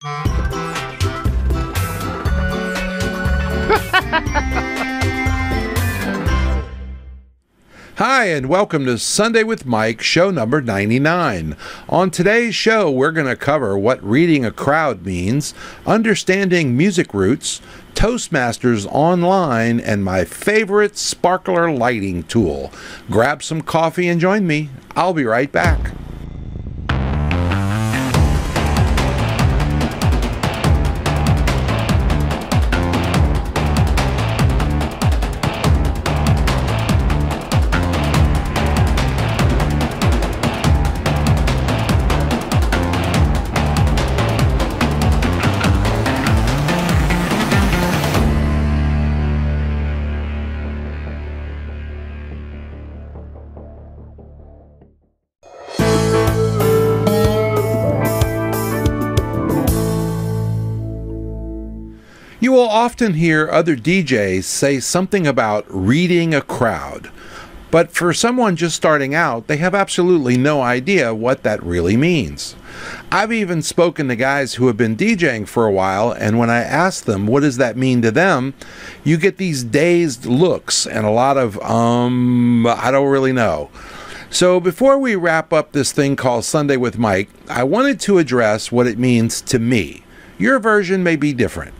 Hi, and welcome to Sunday with Mike, show number 99. On today's show, we're going to cover what reading a crowd means, understanding music roots, Toastmasters online, and my favorite sparkler lighting tool. Grab some coffee and join me. I'll be right back. You will often hear other DJs say something about reading a crowd, but for someone just starting out, they have absolutely no idea what that really means. I've even spoken to guys who have been DJing for a while, and when I ask them what does that mean to them, you get these dazed looks and a lot of, I don't really know. So before we wrap up this thing called Sunday with Mike, I wanted to address what it means to me. Your version may be different.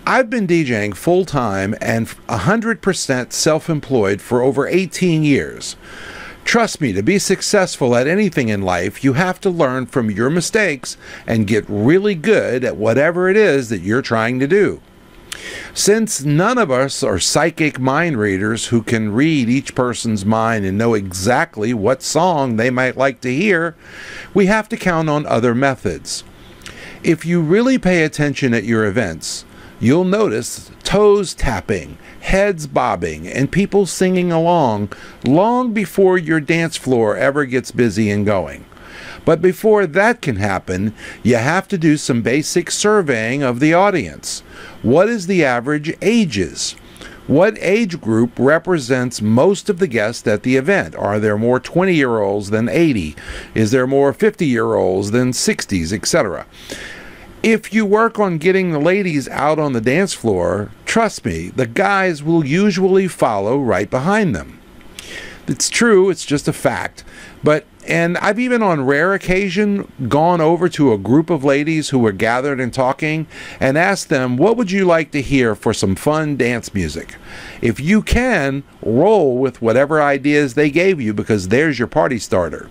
I've been DJing full-time and 100% self-employed for over 18 years. Trust me, to be successful at anything in life, you have to learn from your mistakes and get really good at whatever it is that you're trying to do. Since none of us are psychic mind readers who can read each person's mind and know exactly what song they might like to hear, we have to count on other methods. If you really pay attention at your events, you'll notice toes tapping, heads bobbing, and people singing along long before your dance floor ever gets busy and going. But before that can happen, you have to do some basic surveying of the audience. What is the average ages? What age group represents most of the guests at the event? Are there more 20-year-olds than 80? Is there more 50-year-olds than 60s, etc.? If you work on getting the ladies out on the dance floor, trust me, the guys will usually follow right behind them. It's true, it's just a fact. And I've even on rare occasion gone over to a group of ladies who were gathered and talking and asked them, what would you like to hear for some fun dance music? If you can, roll with whatever ideas they gave you because there's your party starter.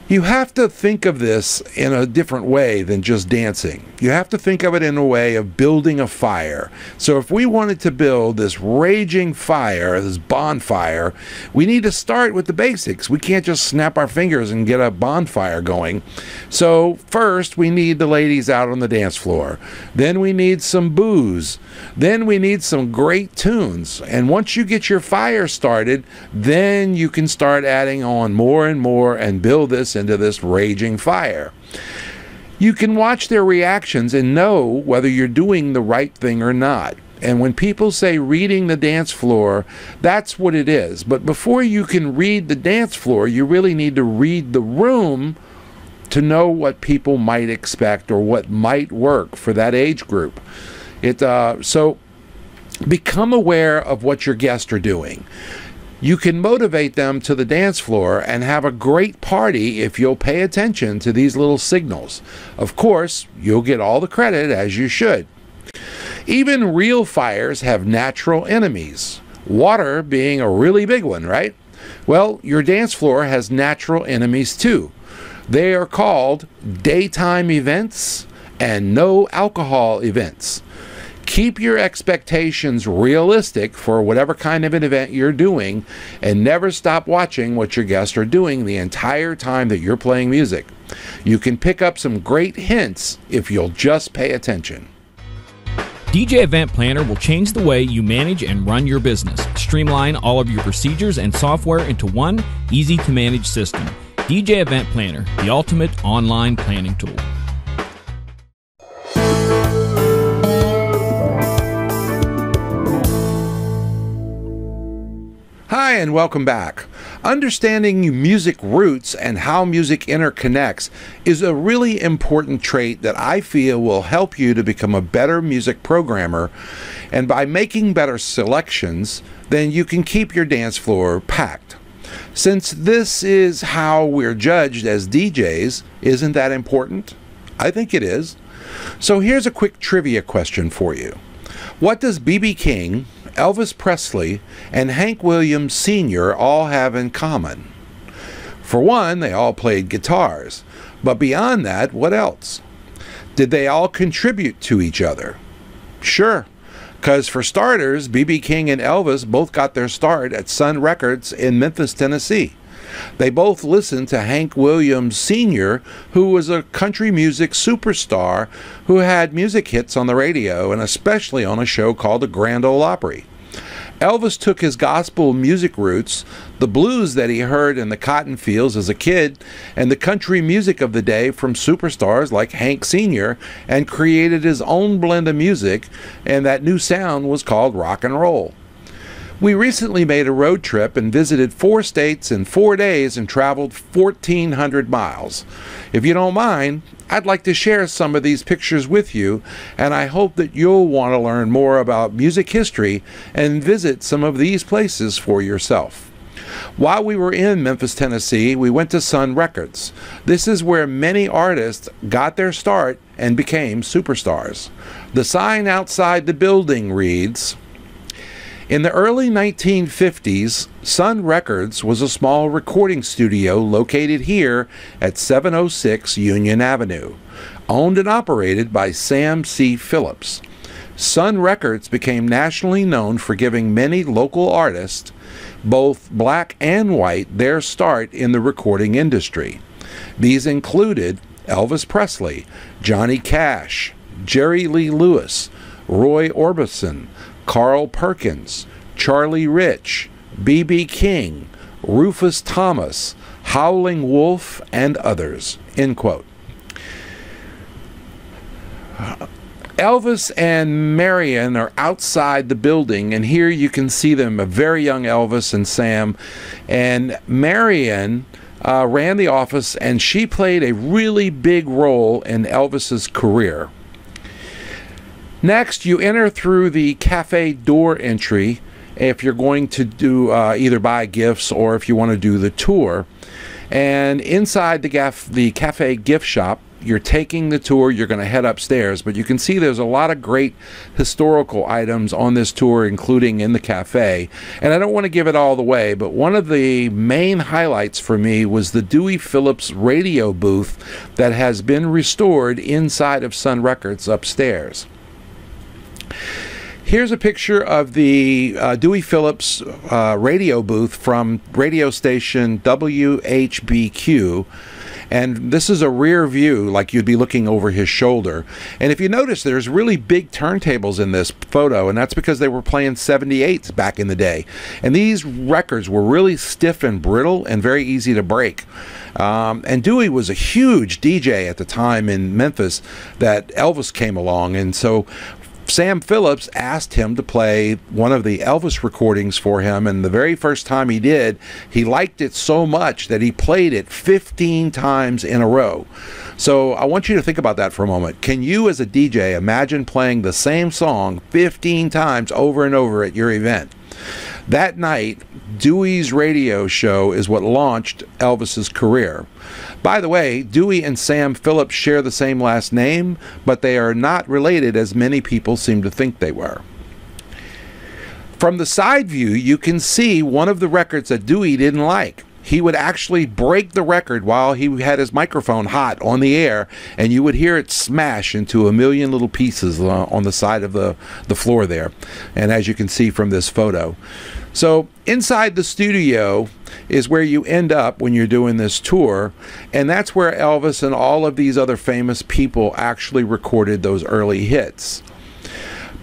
You have to think of this in a different way than just dancing. You have to think of it in a way of building a fire. So if we wanted to build this raging fire, this bonfire, we need to start with the basics. We can't just snap our fingers and get a bonfire going. So first we need the ladies out on the dance floor. Then we need some booze. Then we need some great tunes. And once you get your fire started, then you can start adding on more and more and build this into this raging fire. You can watch their reactions and know whether you're doing the right thing or not. And when people say reading the dance floor, that's what it is. But before you can read the dance floor, you really need to read the room to know what people might expect or what might work for that age group. So become aware of what your guests are doing. You can motivate them to the dance floor and have a great party if you'll pay attention to these little signals. Of course, you'll get all the credit, as you should. Even real fires have natural enemies, water being a really big one, right? Well, your dance floor has natural enemies too. They are called daytime events and no alcohol events. Keep your expectations realistic for whatever kind of an event you're doing, and never stop watching what your guests are doing the entire time that you're playing music. You can pick up some great hints if you'll just pay attention. DJ Event Planner will change the way you manage and run your business. Streamline all of your procedures and software into one easy-to-manage system. DJ Event Planner, the ultimate online planning tool. Hi, and welcome back. Understanding music roots and how music interconnects is a really important trait that I feel will help you to become a better music programmer, and by making better selections, then you can keep your dance floor packed. Since this is how we're judged as DJs, isn't that important? I think it is. So here's a quick trivia question for you. What does B.B. King, Elvis Presley, and Hank Williams Sr. all have in common? For one, they all played guitars. But beyond that, what else? Did they all contribute to each other? Sure. Because for starters, B.B. King and Elvis both got their start at Sun Records in Memphis, Tennessee. They both listened to Hank Williams Sr., who was a country music superstar who had music hits on the radio and especially on a show called the Grand Ole Opry. Elvis took his gospel music roots, the blues that he heard in the cotton fields as a kid, and the country music of the day from superstars like Hank Sr., and created his own blend of music, and that new sound was called rock and roll. We recently made a road trip and visited 4 states in 4 days and traveled 1,400 miles. If you don't mind, I'd like to share some of these pictures with you, and I hope that you'll want to learn more about music history and visit some of these places for yourself. While we were in Memphis, Tennessee, we went to Sun Records. This is where many artists got their start and became superstars. The sign outside the building reads, "In the early 1950s, Sun Records was a small recording studio located here at 706 Union Avenue, owned and operated by Sam C. Phillips. Sun Records became nationally known for giving many local artists, both black and white, their start in the recording industry. These included Elvis Presley, Johnny Cash, Jerry Lee Lewis, Roy Orbison, Carl Perkins, Charlie Rich, B.B. King, Rufus Thomas, Howling Wolf, and others." End quote. Elvis and Marion are outside the building, and here you can see them, a very young Elvis and Sam. And Marion ran the office, and she played a really big role in Elvis's career. Next, you enter through the cafe door entry if you're going to do either buy gifts or if you want to do the tour. And inside the cafe gift shop, you're taking the tour, you're going to head upstairs, but you can see there's a lot of great historical items on this tour, including in the cafe. And I don't want to give it all away, but one of the main highlights for me was the Dewey Phillips radio booth that has been restored inside of Sun Records upstairs. Here's a picture of the Dewey Phillips radio booth from radio station WHBQ. And this is a rear view, like you'd be looking over his shoulder. And if you notice, there's really big turntables in this photo, and that's because they were playing 78s back in the day. And these records were really stiff and brittle and very easy to break. And Dewey was a huge DJ at the time in Memphis that Elvis came along, and so Sam Phillips asked him to play one of the Elvis recordings for him, and the very first time he did, he liked it so much that he played it 15 times in a row. So I want you to think about that for a moment. Can you as a DJ imagine playing the same song 15 times over and over at your event? That night, Dewey's radio show is what launched Elvis's career. By the way, Dewey and Sam Phillips share the same last name, but they are not related as many people seem to think they were. From the side view, you can see one of the records that Dewey didn't like. He would actually break the record while he had his microphone hot on the air, and you would hear it smash into a million little pieces on the side of the floor there, and as you can see from this photo. So inside the studio is where you end up when you're doing this tour, and that's where Elvis and all of these other famous people actually recorded those early hits.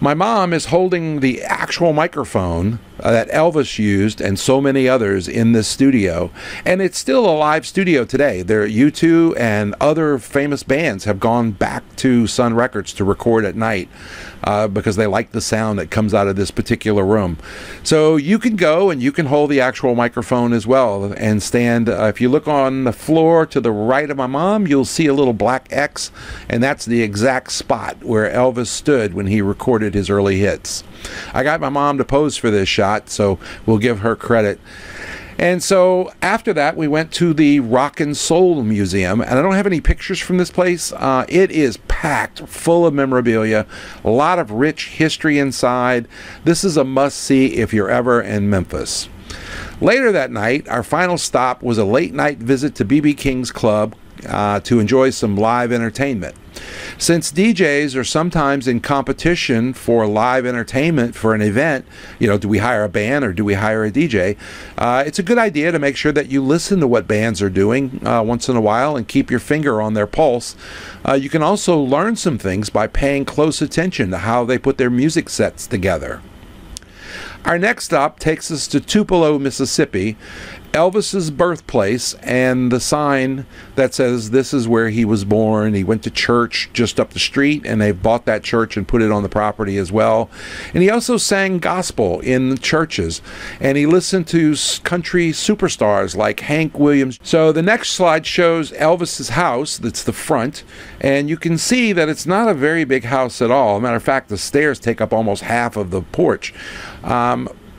My mom is holding the actual microphone that Elvis used and so many others in this studio. And it's still a live studio today. There, U2 and other famous bands have gone back to Sun Records to record at night because they like the sound that comes out of this particular room. So you can go and you can hold the actual microphone as well and stand. If you look on the floor to the right of my mom, you'll see a little black X, and that's the exact spot where Elvis stood when he recorded his early hits. I got my mom to pose for this shot, so we'll give her credit. And so after that, we went to the Rockin Seoul Museum, and I don't have any pictures from this place. It is packed full of memorabilia, a lot of rich history inside. This is a must-see if you're ever in Memphis. Later that night, our final stop was a late-night visit to B.B. King's Club to enjoy some live entertainment. Since DJs are sometimes in competition for live entertainment for an event, you know, do we hire a band or do we hire a DJ? It's a good idea to make sure that you listen to what bands are doing once in a while and keep your finger on their pulse. You can also learn some things by paying close attention to how they put their music sets together. Our next stop takes us to Tupelo, Mississippi, Elvis's birthplace, and the sign that says this is where he was born. He went to church just up the street, and they bought that church and put it on the property as well. And he also sang gospel in the churches, and he listened to country superstars like Hank Williams. So the next slide shows Elvis's house. That's the front, and you can see that it's not a very big house at all. As a matter of fact, the stairs take up almost half of the porch.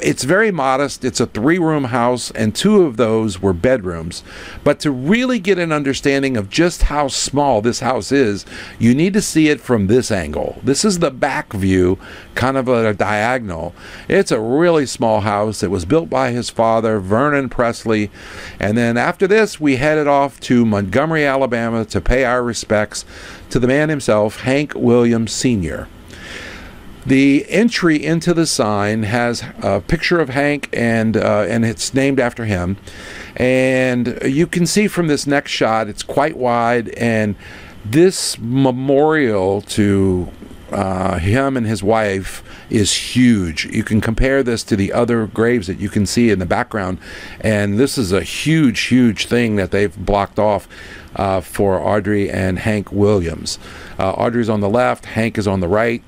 It's very modest. It's a 3-room house, and 2 of those were bedrooms. But to really get an understanding of just how small this house is, you need to see it from this angle. This is the back view, kind of a diagonal. It's a really small house. It was built by his father, Vernon Presley. And then after this, we headed off to Montgomery, Alabama to pay our respects to the man himself, Hank Williams Sr. The entry into the sign has a picture of Hank, and it's named after him. And you can see from this next shot, it's quite wide, and this memorial to him and his wife is huge. You can compare this to the other graves that you can see in the background, and this is a huge thing that they've blocked off for Audrey and Hank Williams. Audrey's on the left, Hank is on the right.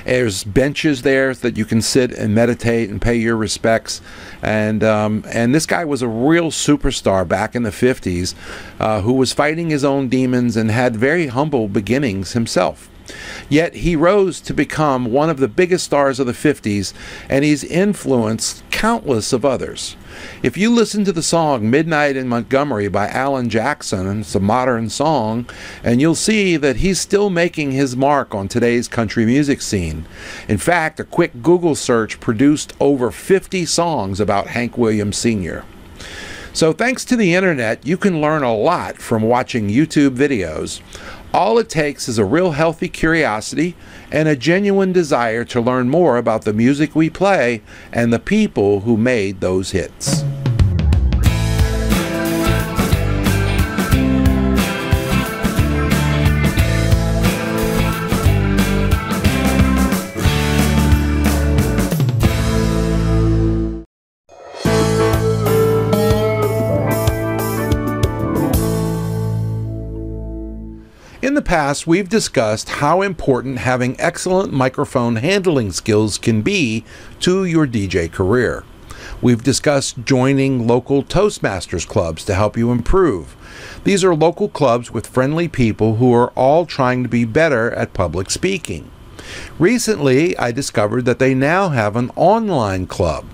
There's benches there that you can sit and meditate and pay your respects, and this guy was a real superstar back in the 50s who was fighting his own demons and had very humble beginnings himself. Yet he rose to become one of the biggest stars of the 50s, and he's influenced countless of others. If you listen to the song Midnight in Montgomery by Alan Jackson, it's a modern song, and you'll see that he's still making his mark on today's country music scene. In fact, a quick Google search produced over 50 songs about Hank Williams Sr. So thanks to the internet, you can learn a lot from watching YouTube videos. All it takes is a real healthy curiosity and a genuine desire to learn more about the music we play and the people who made those hits. In the past, we've discussed how important having excellent microphone handling skills can be to your DJ career. We've discussed joining local Toastmasters clubs to help you improve. These are local clubs with friendly people who are all trying to be better at public speaking. Recently, I discovered that they now have an online club.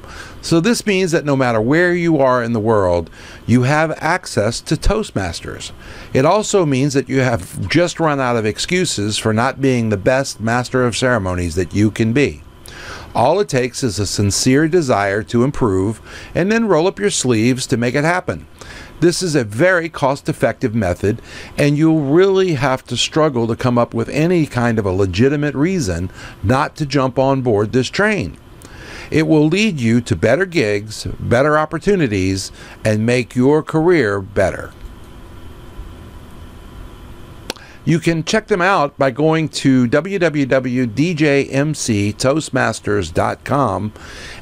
So this means that no matter where you are in the world, you have access to Toastmasters. It also means that you have just run out of excuses for not being the best master of ceremonies that you can be. All it takes is a sincere desire to improve, and then roll up your sleeves to make it happen. This is a very cost-effective method, and you'll really have to struggle to come up with any kind of a legitimate reason not to jump on board this train. It will lead you to better gigs, better opportunities, and make your career better. You can check them out by going to www.djmctoastmasters.com,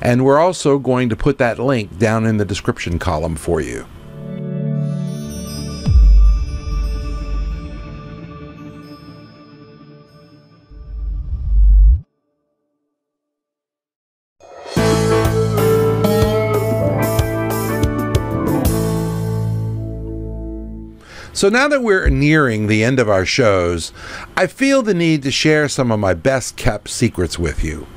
and we're also going to put that link down in the description column for you. So now that we're nearing the end of our shows, I feel the need to share some of my best kept secrets with you.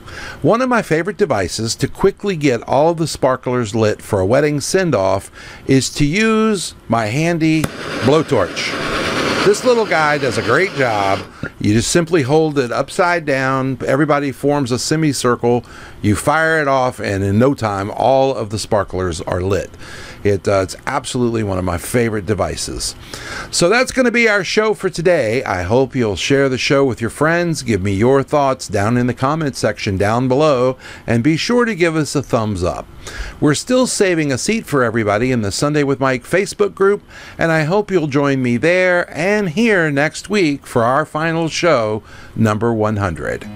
One of my favorite devices to quickly get all of the sparklers lit for a wedding send-off is to use my handy blowtorch. This little guy does a great job. You just simply hold it upside down, everybody forms a semicircle, you fire it off, and in no time all of the sparklers are lit. It's absolutely one of my favorite devices. So that's going to be our show for today. I hope you'll share the show with your friends. Give me your thoughts down in the comment section down below, and be sure to give us a thumbs up. We're still saving a seat for everybody in the Sunday with Mike Facebook group, and I hope you'll join me there and here next week for our final show, number 100.